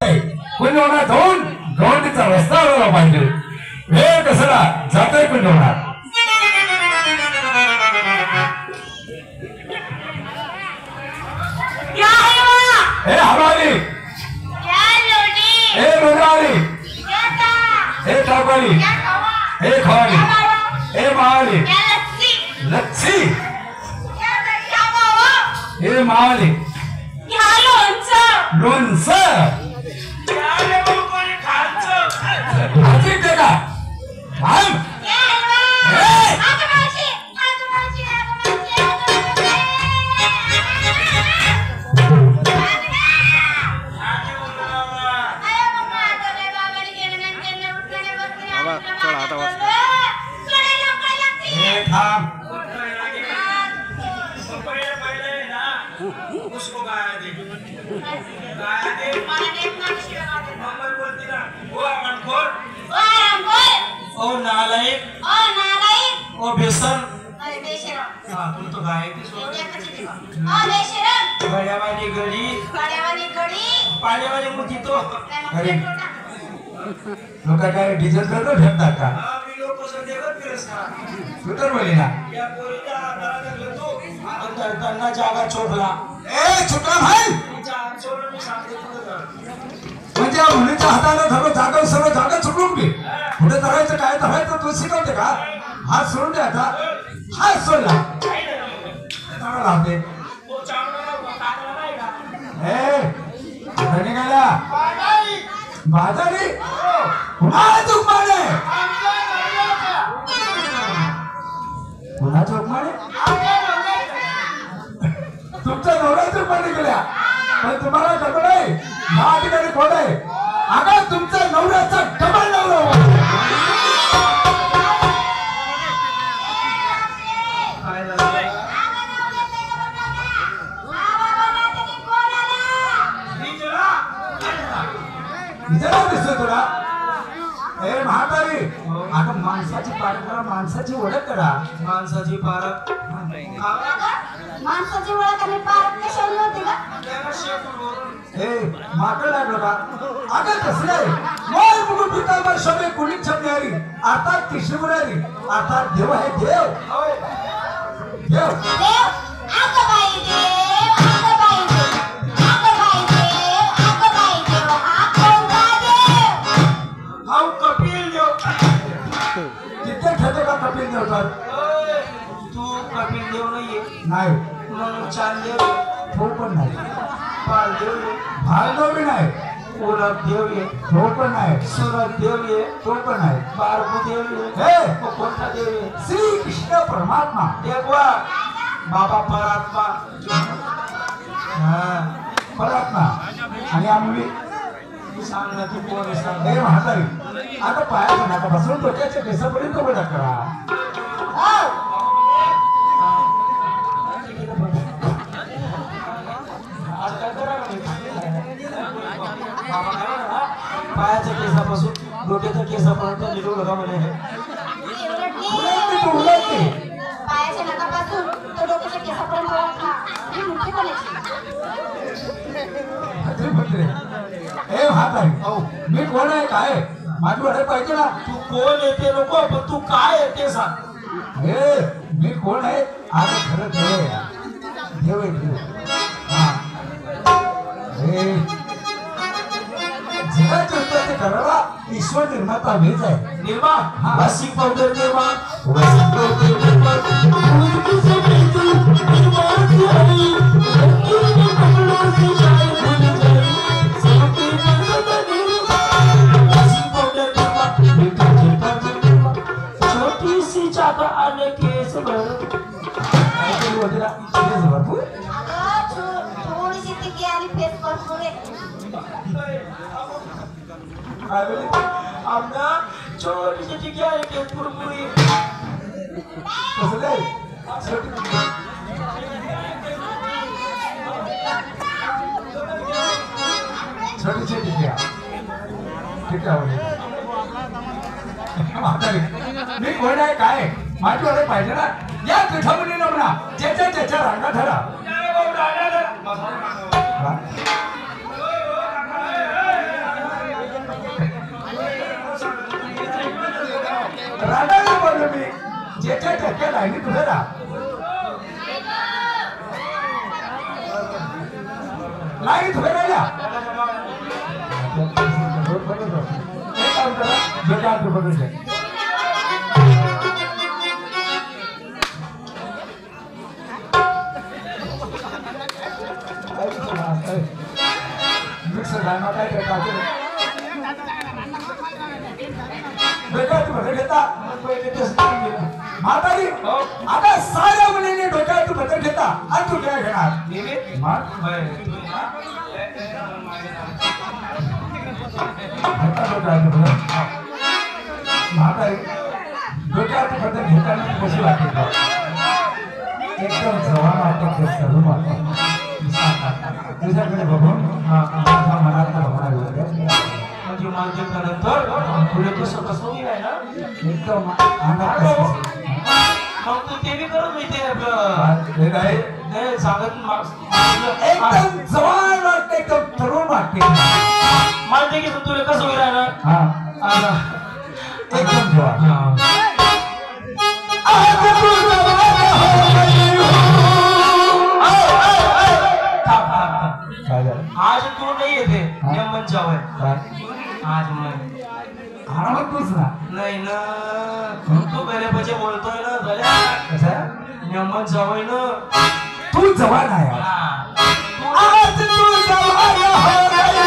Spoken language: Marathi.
कुंजवणार जाऊन गवंडीचा रस्ता आला पाहिजे. वेळ कसला जातोय कुंजवणार. हे हवाली, हे लोणावली, हे टाकवाली, हे खवाली, हे महाली, लच्छी, हे महाली, लोणचं भाजी दे का थांब. ओ नालायक, ओ बेसन, तुम तो गाय गड्यावाली गडी, पाण्यावाली मुठी तो. अरे लोक काय डिझेल करतो भेटतात का? तू तर बोली ना त्यांना जागा चोपला. ए छोटा भाई, म्हणजे मुलीच्या हाताने धरून जागा सर्व जागा चुकून घे. पुढे धरायचं काय धरायचं तू शिकवते का? हात सोडून द्या आता. हात सोडला लावते. निघाला बाजारी पुन्हा चुकमाने, पुन्हा चुकमाने. तुमच्या नवरा चुकमाने गेल्या पण तुम्हाला डबल आहे. 10 ठिकाणी कोण आहे? अगं तुमच्या नवऱ्याचा डबल नवरा. दिसतो तुला? ए म्हातारी, आता माणसाची पारख करा, माणसाची ओळख करा. माणसाची पारख, माणसाची ओळख आणि पारख कशाला नव्हती का? ए माकड लागलो का? अगं कसलं आहे? मोर मुकुट पितांबर शब्द कुणी शब्द हरी अर्थात कृष्ण मुरारी अर्थात देव आहे. देव देव देव आग बाई देव, आग बाई देव, आग बाई देव, आग बाई देव. हा कोणता देव? हाऊ कपिल देव. किती खेळतो का कपिल देव तर? तू कपिल देव नाहीये. नाही. म्हणून चांदेव तो पण नाही. पाल देव ये, भार्गव बी नाही. उरक देव ये, तो पण नाही. सुरत देव ये, तो पण नाही. बारगू देव ये. हे कोणता देव ये? श्री कृष्ण परमात्मा. देवा बाबा परात्मा. परमात्मा. आणि आम्ही सांग ना तू कोण सांग. हे म्हातारी, आता पायाच्या नाकापासून डोक्याच्या केसापर्यंत बडा करा. पायाच्या केसापासून डोक्याच्या केसापर्यंत निरोग होता म्हणे. पायाच्या नखापासून तो डोक्याच्या केसापर्यंत ओळखला. ही मुठी कोणाची? हे म्हातारी, मी कोण आहे काय माझी ओळख पाहिजे ना. तू कोण येते नको पण तू काय येते सांग. हे मी कोण आहे? आता खरं देव आहे. देव आहे देव. जगाच्या उत्पत्ती करायला ईश्वर निर्माता मीच आहे. निर्मा वासिक पावडर निर्मा छोटी सी चादर आने केस अगं थोडीशी टिकी आणि फेस भरपूर आहे. आमना छोटीशी टिकी आहे केस पुरपुरी. कसं काय? छोटी छोटी घ्या. ठीक आहे. मी कोण आहे काय माझी ओळख पाहिजे ना. या पीठामध्ये नवरा ज्याच्या त्याच्या रांगा धरा. ज्याच्या त्याच्या लाईनीत उभे राहा लाईनीत उभे राहिल्या एक काम करा ज्याच्या हात बघत आहे मिक्सर घालणं काय बदल घेता म्हातारी आता साऱ्या मुलीने डोक्यात तू बदल घेता आणि तू काय घेणार म्हातारी डोक्यात तू बदल घेताना कशी वाटते एकदम जवान वाटत तरुण वाटत तुझ्याकडे बघून माझ्या मनात भावना म्हणजे माझे नंतर पुढे कसं कसं आहे ना एकदम मग तू ते बी करत माहिती सांगत एकदम जवान वाटते एकदम तरुण वाटते माहिती की तुला कसं होईल ना एकदम जवान आज तू नाही येते नेमन जावय आज मग तूच ना नाही ना तू गल्यापाचे बोलतोय ना गल्या नेमन जावय ना तू जवान आहे आज तू जवान हो गया